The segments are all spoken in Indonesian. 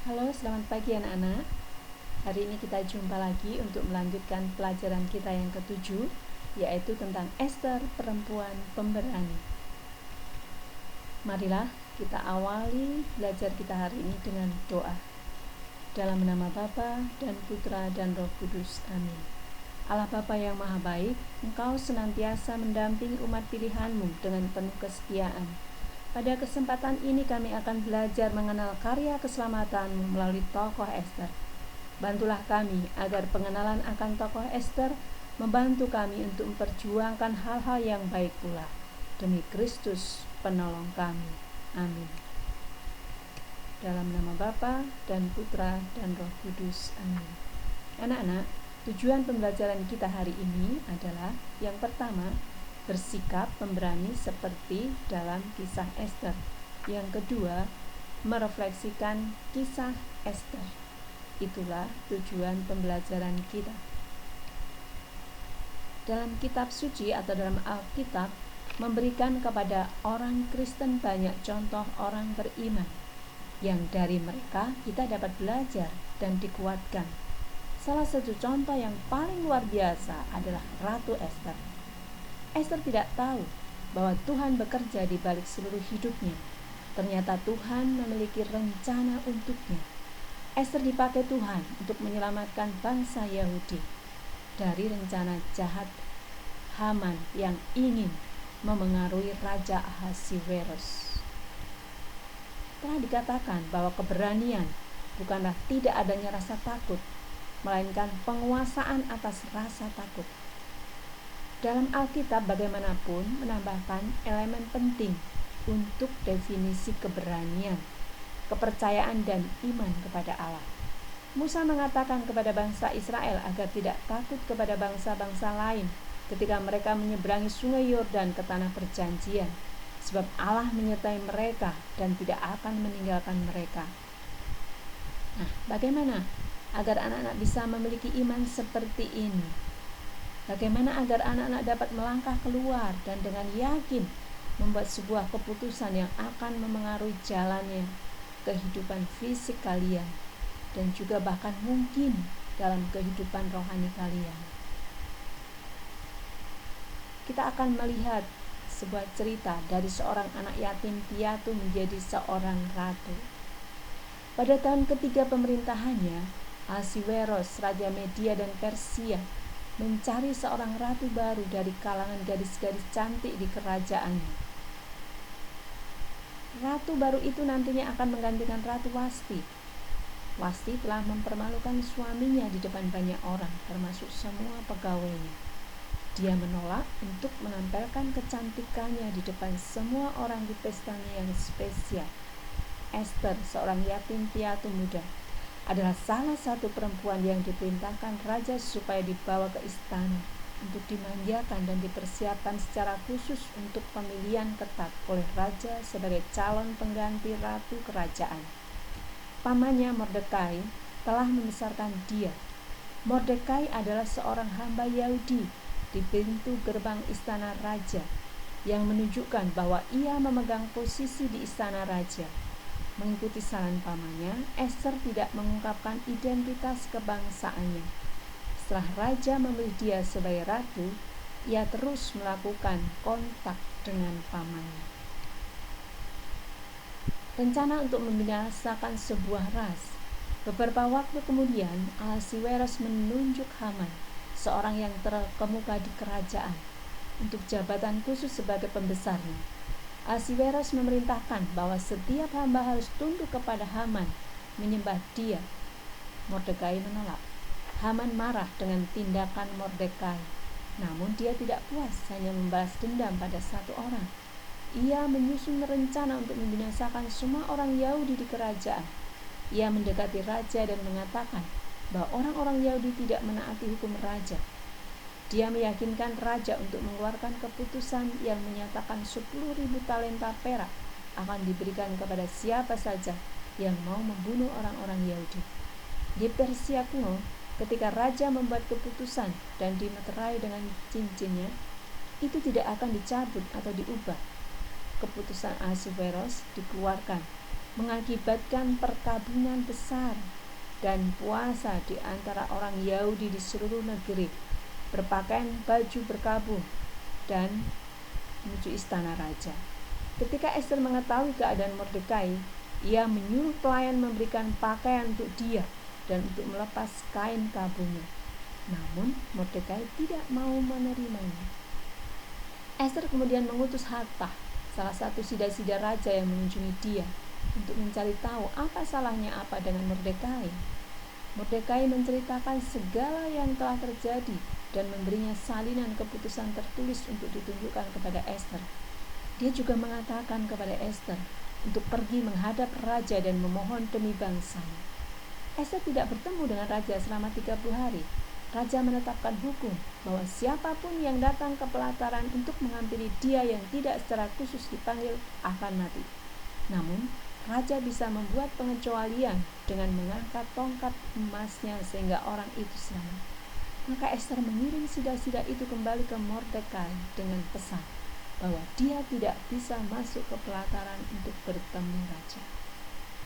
Halo, selamat pagi anak-anak. Hari ini kita jumpa lagi untuk melanjutkan pelajaran kita yang ketujuh, yaitu tentang Ester, perempuan pemberani. Marilah kita awali belajar kita hari ini dengan doa. Dalam nama Bapa dan Putra dan Roh Kudus. Amin. Allah Bapa yang Maha Baik, Engkau senantiasa mendampingi umat pilihan-Mu dengan penuh kesetiaan. Pada kesempatan ini kami akan belajar mengenal karya keselamatan-Mu melalui tokoh Ester. Bantulah kami agar pengenalan akan tokoh Ester membantu kami untuk memperjuangkan hal-hal yang baik pula. Demi Kristus penolong kami. Amin. Dalam nama Bapa dan Putra dan Roh Kudus. Amin. Anak-anak, tujuan pembelajaran kita hari ini adalah yang pertama, bersikap pemberani seperti dalam kisah Ester. Yang kedua, merefleksikan kisah Ester. Itulah tujuan pembelajaran kita. Dalam kitab suci atau dalam Alkitab memberikan kepada orang Kristen banyak contoh orang beriman yang dari mereka kita dapat belajar dan dikuatkan. Salah satu contoh yang paling luar biasa adalah Ratu Ester. Ester tidak tahu bahwa Tuhan bekerja di balik seluruh hidupnya. Ternyata Tuhan memiliki rencana untuknya. Ester dipakai Tuhan untuk menyelamatkan bangsa Yahudi dari rencana jahat Haman yang ingin memengaruhi Raja Ahasiweros. Telah dikatakan bahwa keberanian bukanlah tidak adanya rasa takut, melainkan penguasaan atas rasa takut. Dalam Alkitab bagaimanapun menambahkan elemen penting untuk definisi keberanian, kepercayaan dan iman kepada Allah. Musa mengatakan kepada bangsa Israel agar tidak takut kepada bangsa-bangsa lain ketika mereka menyeberangi sungai Yordan ke tanah perjanjian, sebab Allah menyertai mereka dan tidak akan meninggalkan mereka. Nah, bagaimana agar anak-anak bisa memiliki iman seperti ini? Bagaimana agar anak-anak dapat melangkah keluar dan dengan yakin membuat sebuah keputusan yang akan memengaruhi jalannya kehidupan fisik kalian dan juga bahkan mungkin dalam kehidupan rohani kalian. Kita akan melihat sebuah cerita dari seorang anak yatim piatu menjadi seorang ratu. Pada tahun ketiga pemerintahannya, Ahasiweros, Raja Media dan Persia, mencari seorang ratu baru dari kalangan gadis-gadis cantik di kerajaannya. Ratu baru itu nantinya akan menggantikan Ratu Wasti. Wasti telah mempermalukan suaminya di depan banyak orang, termasuk semua pegawainya. Dia menolak untuk menampilkan kecantikannya di depan semua orang di pestanya yang spesial. Ester, seorang yatim piatu muda, adalah salah satu perempuan yang diperintahkan raja supaya dibawa ke istana untuk dimanjakan dan dipersiapkan secara khusus untuk pemilihan ketat oleh raja sebagai calon pengganti ratu kerajaan. Pamannya Mordekai telah membesarkan dia. Mordekai adalah seorang hamba Yahudi di pintu gerbang istana raja yang menunjukkan bahwa ia memegang posisi di istana raja. Mengikuti saran pamannya, Ester tidak mengungkapkan identitas kebangsaannya. Setelah raja memilih dia sebagai ratu, ia terus melakukan kontak dengan pamannya. Rencana untuk membinasakan sebuah ras. Beberapa waktu kemudian, Ahasiweros menunjuk Haman, seorang yang terkemuka di kerajaan, untuk jabatan khusus sebagai pembesarnya. Ahasiweros memerintahkan bahwa setiap hamba harus tunduk kepada Haman, menyembah dia. Mordekai menolak. Haman marah dengan tindakan Mordekai, namun dia tidak puas hanya membalas dendam pada satu orang. Ia menyusun rencana untuk membinasakan semua orang Yahudi di kerajaan. Ia mendekati raja dan mengatakan bahwa orang-orang Yahudi tidak menaati hukum raja. Dia meyakinkan raja untuk mengeluarkan keputusan yang menyatakan 10.000 talenta perak akan diberikan kepada siapa saja yang mau membunuh orang-orang Yahudi. Di Persia kuno, ketika raja membuat keputusan dan dimeterai dengan cincinnya, itu tidak akan dicabut atau diubah. Keputusan Ahasiweros dikeluarkan mengakibatkan perkabungan besar dan puasa di antara orang Yahudi di seluruh negeri, berpakaian baju berkabung dan menuju istana raja. Ketika Ester mengetahui keadaan Mordekai, ia menyuruh pelayan memberikan pakaian untuk dia dan untuk melepas kain kabungnya. Namun Mordekai tidak mau menerimanya. Ester kemudian mengutus Hatach, salah satu sida-sida raja yang mengunjungi dia, untuk mencari tahu apa salahnya apa dengan Mordekai. Mordekai menceritakan segala yang telah terjadi dan memberinya salinan keputusan tertulis untuk ditunjukkan kepada Ester. Dia juga mengatakan kepada Ester untuk pergi menghadap raja dan memohon demi bangsanya. Ester tidak bertemu dengan raja selama 30 hari. Raja menetapkan hukum bahwa siapapun yang datang ke pelataran untuk menghampiri dia yang tidak secara khusus dipanggil akan mati. Namun, raja bisa membuat pengecualian dengan mengangkat tongkat emasnya sehingga orang itu selamat. Maka Ester mengirim sida-sida itu kembali ke Mordekai dengan pesan bahwa dia tidak bisa masuk ke pelataran untuk bertemu raja.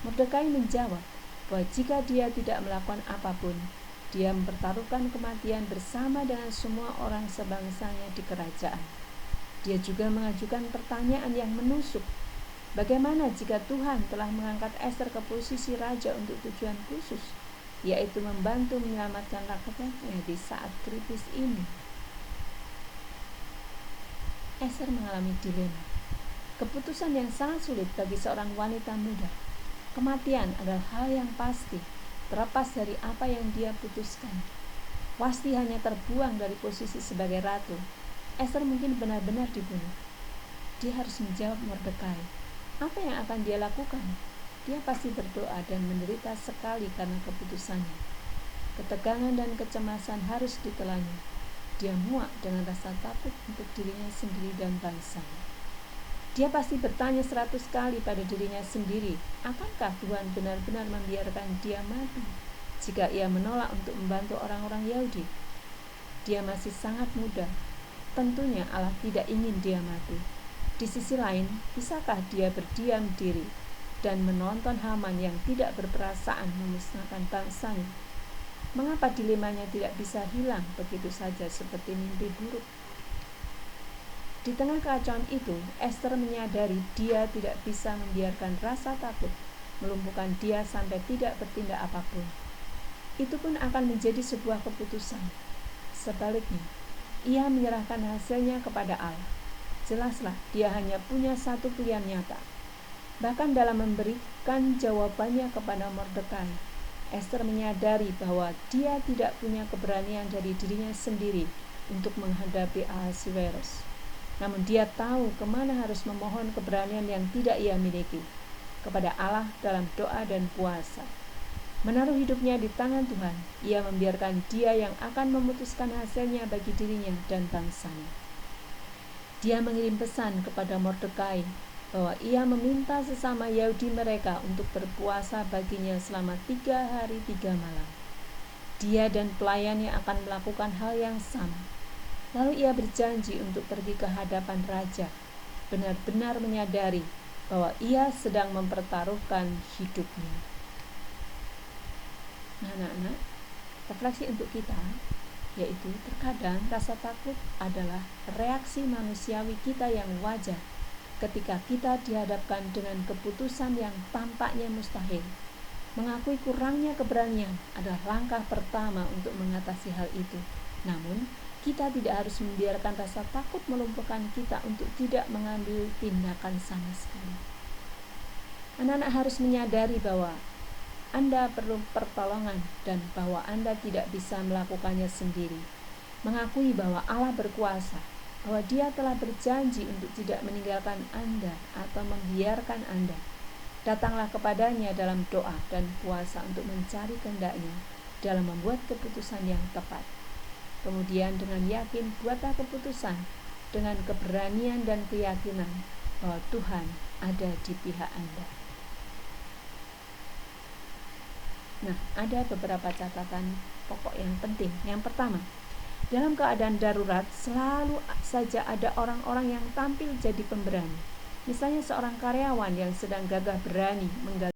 Mordekai menjawab bahwa jika dia tidak melakukan apapun, dia mempertaruhkan kematian bersama dengan semua orang sebangsanya di kerajaan. Dia juga mengajukan pertanyaan yang menusuk. Bagaimana jika Tuhan telah mengangkat Ester ke posisi raja untuk tujuan khusus, yaitu membantu menyelamatkan rakyatnya di saat kritis ini? Ester mengalami dilema. Keputusan yang sangat sulit bagi seorang wanita muda. Kematian adalah hal yang pasti, terlepas dari apa yang dia putuskan. Wasti hanya terbuang dari posisi sebagai ratu. Ester mungkin benar-benar dibunuh. Dia harus menjawab Mordekai. Apa yang akan dia lakukan? Dia pasti berdoa dan menderita sekali karena keputusannya. Ketegangan dan kecemasan harus ditelannya. Dia muak dengan rasa takut untuk dirinya sendiri dan bangsanya. Dia pasti bertanya 100 kali pada dirinya sendiri, akankah Tuhan benar-benar membiarkan dia mati jika ia menolak untuk membantu orang-orang Yahudi? Dia masih sangat muda. Tentunya Allah tidak ingin dia mati. Di sisi lain, bisakah dia berdiam diri dan menonton Haman yang tidak berperasaan memusnahkan bangsanya? Mengapa dilemanya tidak bisa hilang begitu saja seperti mimpi buruk? Di tengah kekacauan itu, Ester menyadari dia tidak bisa membiarkan rasa takut melumpuhkan dia sampai tidak bertindak apapun. Itu pun akan menjadi sebuah keputusan. Sebaliknya, ia menyerahkan hasilnya kepada Allah. Jelaslah, dia hanya punya satu pilihan nyata. Bahkan dalam memberikan jawabannya kepada Mordekai, Ester menyadari bahwa dia tidak punya keberanian dari dirinya sendiri untuk menghadapi Ahasuerus. Namun dia tahu kemana harus memohon keberanian yang tidak ia miliki, kepada Allah dalam doa dan puasa. Menaruh hidupnya di tangan Tuhan, ia membiarkan dia yang akan memutuskan hasilnya bagi dirinya dan bangsanya. Dia mengirim pesan kepada Mordekai bahwa ia meminta sesama Yahudi mereka untuk berpuasa baginya selama 3 hari 3 malam. Dia dan pelayannya akan melakukan hal yang sama. Lalu ia berjanji untuk pergi ke hadapan raja, benar-benar menyadari bahwa ia sedang mempertaruhkan hidupnya. Nah, anak-anak, refleksi untuk kita, yaitu terkadang rasa takut adalah reaksi manusiawi kita yang wajar ketika kita dihadapkan dengan keputusan yang tampaknya mustahil. Mengakui kurangnya keberanian adalah langkah pertama untuk mengatasi hal itu. Namun, kita tidak harus membiarkan rasa takut melumpuhkan kita untuk tidak mengambil tindakan sama sekali. Anak-anak harus menyadari bahwa Anda perlu pertolongan dan bahwa Anda tidak bisa melakukannya sendiri. Mengakui bahwa Allah berkuasa, bahwa Dia telah berjanji untuk tidak meninggalkan Anda atau membiarkan Anda. Datanglah kepadanya dalam doa dan puasa untuk mencari kehendak-Nya dalam membuat keputusan yang tepat. Kemudian dengan yakin buatlah keputusan dengan keberanian dan keyakinan bahwa Tuhan ada di pihak Anda. Nah, ada beberapa catatan pokok yang penting. Yang pertama, dalam keadaan darurat selalu saja ada orang-orang yang tampil jadi pemberani. Misalnya seorang karyawan yang sedang gagah berani menggagalkan